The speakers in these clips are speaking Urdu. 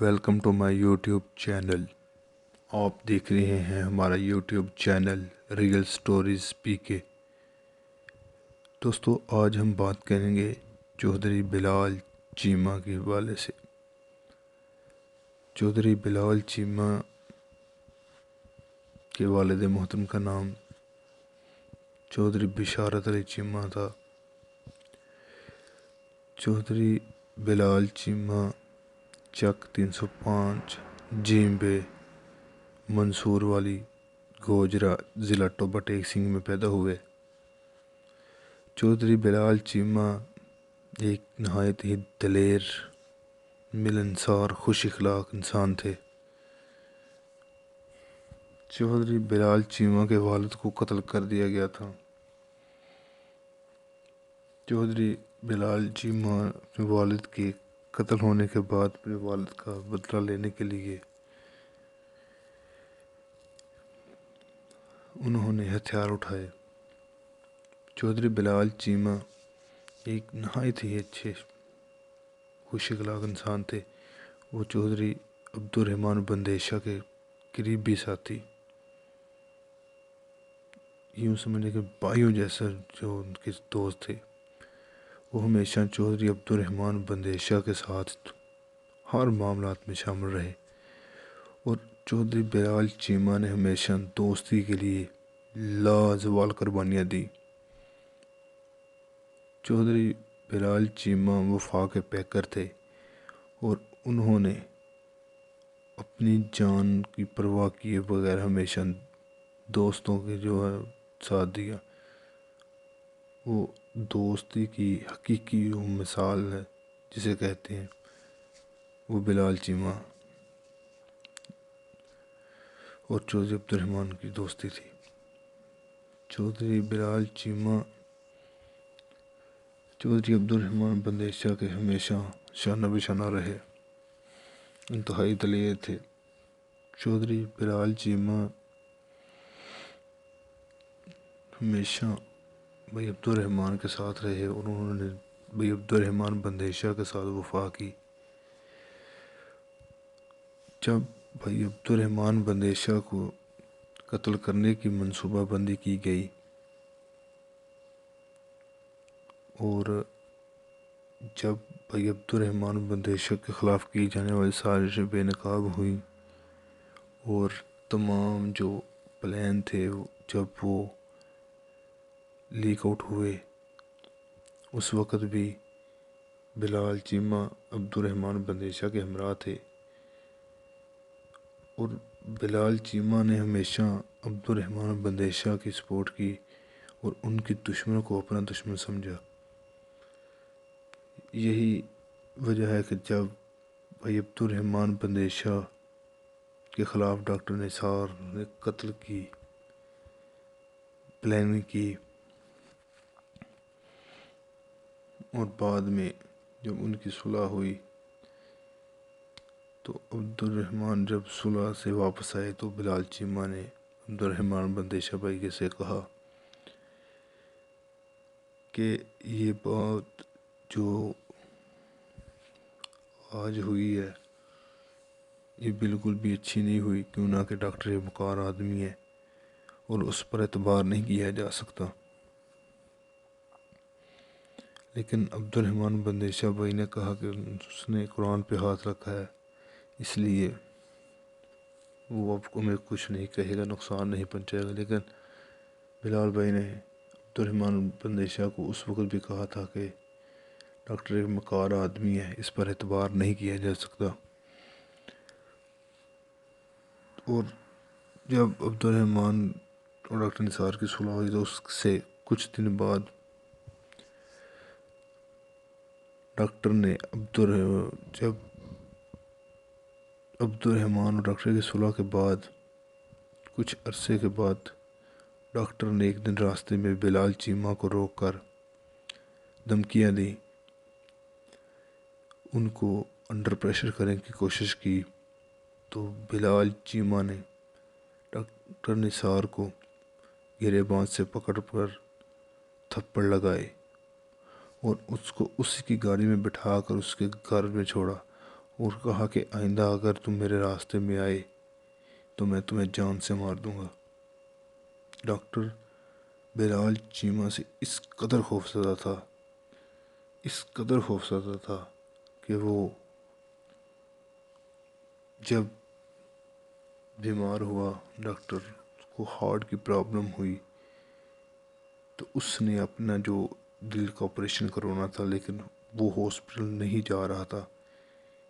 Welcome to my YouTube channel. آپ دیکھ رہے ہیں ہمارا YouTube channel real stories P K. دوستو، آج ہم بات کریں گے چودھری بلال چیمہ کے حوالے سے۔ چودھری بلال چیمہ کے والد محترم کا نام چودھری بشارت علی چیمہ تھا۔ چودھری بلال چیمہ چک 305 جیم بے منصور والی گوجرا ضلع ٹوبہ ٹیک سنگھ میں پیدا ہوئے۔ چودھری بلال چیمہ ایک نہایت ہی دلیر، ملنسار، خوش اخلاق انسان تھے۔ چودھری بلال چیمہ کے والد کو قتل کر دیا گیا تھا۔ چودھری بلال چیمہ کے والد کے قتل ہونے کے بعد اپنے والد کا بدلہ لینے کے لیے انہوں نے ہتھیار اٹھائے۔ چودھری بلال چیمہ ایک نہایت ہی اچھے خوش اخلاق انسان تھے۔ وہ چودھری عبدالرحمن بندیشہ کے قریبی ساتھی، یوں سمجھنے کے بھائیوں جیسا جو ان کے دوست تھے۔ وہ ہمیشہ چودھری عبدالرحمن بندیشہ کے ساتھ ہر معاملات میں شامل رہے اور چودھری بلال چیمہ نے ہمیشہ دوستی کے لیے لازوال قربانیاں دی۔ چودھری بلال چیمہ وفا کے پیکر تھے اور انہوں نے اپنی جان کی پرواہ کیے بغیر ہمیشہ دوستوں کے جو ہے ساتھ دیا۔ وہ دوستی کی حقیقی مثال ہے جسے کہتے ہیں، وہ بلال چیمہ اور چودھری عبدالرحمن کی دوستی تھی۔ چودھری بلال چیمہ چودھری عبدالرحمن بندیشہ کے ہمیشہ شانہ بشانہ رہے، انتہائی دلیر تھے۔ چودھری بلال چیمہ ہمیشہ بھائی عبدالرحمن کے ساتھ رہے اور انہوں نے بھائی عبدالرحمن بندیشہ کے ساتھ وفا کی۔ جب بھائی عبدالرحمن بندیشہ کو قتل کرنے کی منصوبہ بندی کی گئی اور جب بھائی عبدالرحمن بندیشہ کے خلاف کی جانے والی سازشیں بے نقاب ہوئیں اور تمام جو پلان تھے جب وہ لیک آؤٹ ہوئے، اس وقت بھی بلال چیمہ عبدالرحمن بندیشہ کے ہمراہ تھے اور بلال چیمہ نے ہمیشہ عبدالرحمن بندیشہ کی سپورٹ کی اور ان کی دشمنوں کو اپنا دشمن سمجھا۔ یہی وجہ ہے کہ جب بھائی عبدالرحمن بندیشہ کے خلاف ڈاکٹر نثار نے قتل کی پلاننگ کی اور بعد میں جب ان کی صلح ہوئی تو عبدالرحمن جب صلح سے واپس آئے تو بلال چیمہ نے عبدالرحمن بندیشہ بھائی سے کہا کہ یہ بات جو آج ہوئی ہے یہ بالکل بھی اچھی نہیں ہوئی، کیوں نہ کہ ڈاکٹر ایک وقار آدمی ہے اور اس پر اعتبار نہیں کیا جا سکتا۔ لیکن عبدالرحمن بندیشہ بھائی نے کہا کہ اس نے قرآن پہ ہاتھ رکھا ہے، اس لیے وہ آپ کو میں کچھ نہیں کہے گا، نقصان نہیں پہنچائے گا۔ لیکن بلال بھائی نے عبدالرحمن بندیشہ کو اس وقت بھی کہا تھا کہ ڈاکٹر ایک مکار آدمی ہے، اس پر اعتبار نہیں کیا جا سکتا۔ اور جب عبدالرحمن اور ڈاکٹر نثار کی صلح ہوئی تو اس سے کچھ دن بعد ڈاکٹر نے جب عبدالرحمن اور ڈاکٹر کی صلح کے بعد کچھ عرصے کے بعد ڈاکٹر نے ایک دن راستے میں بلال چیمہ کو روک کر دھمکیاں دی، ان کو انڈر پریشر کرنے کی کوشش کی تو بلال چیمہ نے ڈاکٹر نثار کو گریباں سے پکڑ کر تھپڑ لگائے اور اس کو اسی کی گاڑی میں بٹھا کر اس کے گھر میں چھوڑا اور کہا کہ آئندہ اگر تم میرے راستے میں آئے تو میں تمہیں جان سے مار دوں گا۔ ڈاکٹر بلال چیمہ سے اس قدر خوفزدہ تھا، اس قدر خوفزدہ تھا کہ وہ جب بیمار ہوا، ڈاکٹر کو ہارٹ کی پرابلم ہوئی، تو اس نے اپنا جو دل کا آپریشن کروانا تھا، لیکن وہ ہاسپٹل نہیں جا رہا تھا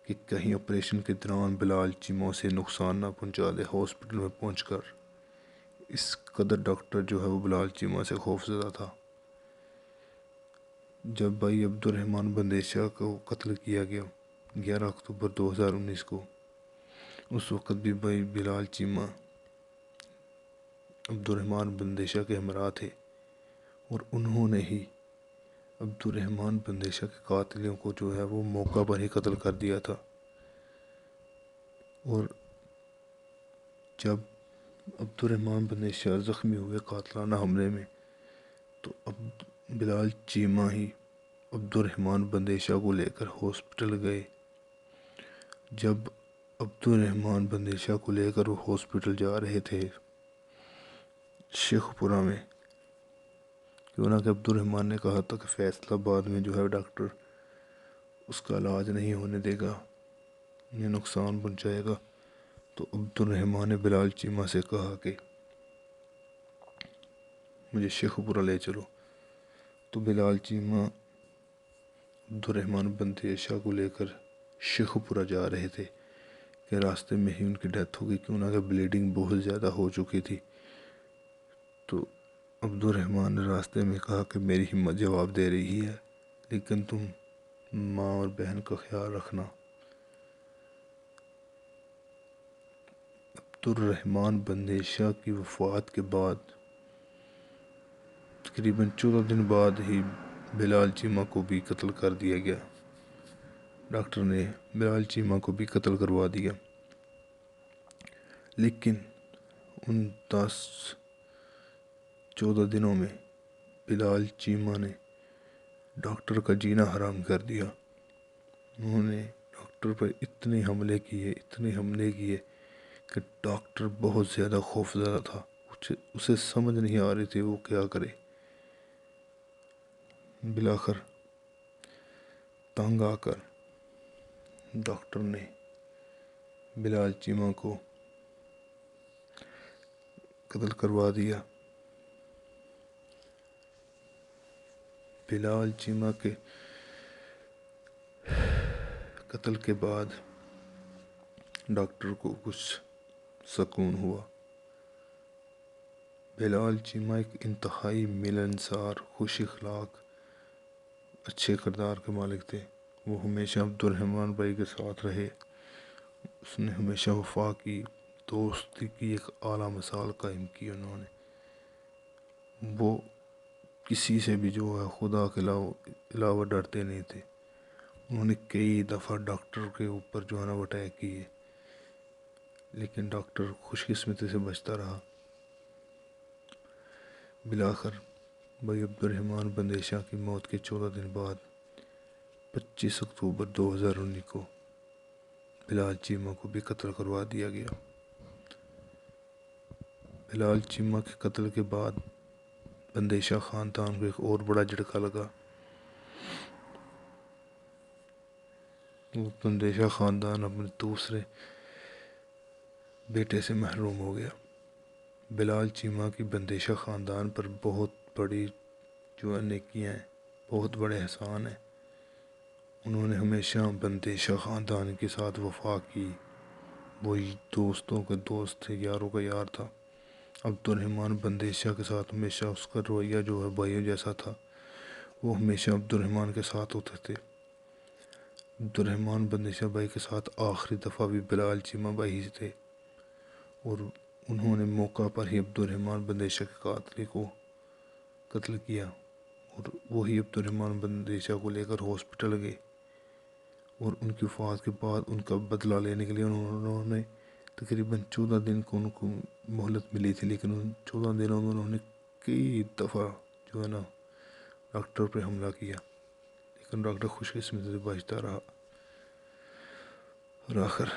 کہ کہیں آپریشن کے دوران بلال چیمہ سے نقصان نہ پہنچا دے ہاسپٹل میں پہنچ کر۔ اس قدر ڈاکٹر جو ہے وہ بلال چیمہ سے خوفزدہ تھا۔ جب بھائی عبد الرحمن بندیشہ کو قتل کیا گیا 11 اکتوبر 2019 کو، اس وقت بھی بھائی بلال چیمہ عبد الرحمن بندیشہ کے ہمراہ تھے، اور انہوں نے ہی عبد الرحمن بندیشہ کے قاتلوں کو جو ہے وہ موقع پر ہی قتل کر دیا تھا۔ اور جب عبد الرحمن بندیشہ زخمی ہوئے قاتلانہ حملے میں، تو بلال چیمہ ہی عبد الرحمن بندیشہ کو لے کر ہاسپٹل گئے۔ جب عبد الرحمن بندیشہ کو لے کر وہ ہاسپٹل جا رہے تھے شیخ پورہ میں، کیونکہ کہ عبد الرحمن نے کہا تھا کہ فیصل آباد میں جو ہے ڈاکٹر اس کا علاج نہیں ہونے دے گا، یہ نقصان پہنچائے گا، تو عبد الرحمن نے بلال چیمہ سے کہا کہ مجھے شیخ پورہ لے چلو۔ تو بلال چیمہ عبد الرحمن بندیشہ کو لے کر شیخ پورہ جا رہے تھے کہ راستے میں ہی ان کی ڈیتھ ہو گئی، کیونکہ بلیڈنگ بہت زیادہ ہو چکی تھی۔ تو عبد الرحمن نے راستے میں کہا کہ میری ہمت جواب دے رہی ہے، لیکن تم ماں اور بہن کا خیال رکھنا۔ عبد الرحمن بندیشہ کی وفات کے بعد تقریباً 14 دن بعد ہی بلال چیمہ کو بھی قتل کر دیا گیا۔ ڈاکٹر نے بلال چیمہ کو بھی قتل کروا دیا، لیکن ان 14 دنوں میں بلال چیمہ نے ڈاکٹر کا جینا حرام کر دیا۔ انہوں نے ڈاکٹر پر اتنے حملے کیے کہ ڈاکٹر بہت زیادہ خوفزدہ تھا، اسے سمجھ نہیں آ رہی تھی وہ کیا کرے۔ بالآخر تنگ آ کر ڈاکٹر نے بلال چیمہ کو قتل کروا دیا۔ بلال چیمہ کے قتل کے بعد ڈاکٹر کو کچھ سکون ہوا۔ بلال چیمہ ایک انتہائی ملنسار، خوش اخلاق، اچھے کردار کے مالک تھے۔ وہ ہمیشہ عبد الرحمن بھائی کے ساتھ رہے، اس نے ہمیشہ وفا کی، دوستی کی ایک اعلیٰ مثال قائم کی انہوں نے۔ وہ کسی سے بھی جو ہے خدا کے علاوہ ڈرتے نہیں تھے۔ انہوں نے کئی دفعہ ڈاکٹر کے اوپر جو ہے نا وہ اٹیک کیے، لیکن ڈاکٹر خوش قسمتی سے بچتا رہا۔ بالآخر بھائی عبد الرحمن بندیشہ کی موت کے 14 دن بعد 25 اکتوبر 2019 کو بلال چیمہ کو بھی قتل کروا دیا گیا۔ بلال چیمہ کے قتل کے بعد بندیشہ خاندان کو ایک اور بڑا جھٹکا لگا۔ وہ بندیشہ خاندان اپنے دوسرے بیٹے سے محروم ہو گیا۔ بلال چیمہ کی بندیشہ خاندان پر بہت بڑی جو نیکیاں ہیں، بہت بڑے احسان ہیں۔ انہوں نے ہمیشہ بندیشہ خاندان کے ساتھ وفا کی، وہی دوستوں کا دوست تھے، یاروں کا یار تھا۔ عبد الرحمن بندیشہ کے ساتھ ہمیشہ اس کا رویہ جو ہے بھائیوں جیسا تھا، وہ ہمیشہ عبد الرحمن کے ساتھ ہوتے تھے۔ عبد الرحمن بندیشہ بھائی کے ساتھ آخری دفعہ بھی بلال چیمہ بھائی ہی تھے، اور انہوں نے موقع پر ہی عبد الرحمن بندیشہ کے قاتل کو قتل کیا، اور وہی عبد الرحمن بندیشہ کو لے کر ہاسپٹل گئے، اور ان کی وفات کے بعد ان کا بدلہ لینے کے لیے انہوں نے تقریباً 14 دن کو ان کو مہلت ملی تھی، لیکن ان 14 دنوں میں انہوں نے کئی دفعہ جو ہے نا ڈاکٹر پہ حملہ کیا، لیکن ڈاکٹر خوش قسمتی سے بچتا رہا۔ اور آخر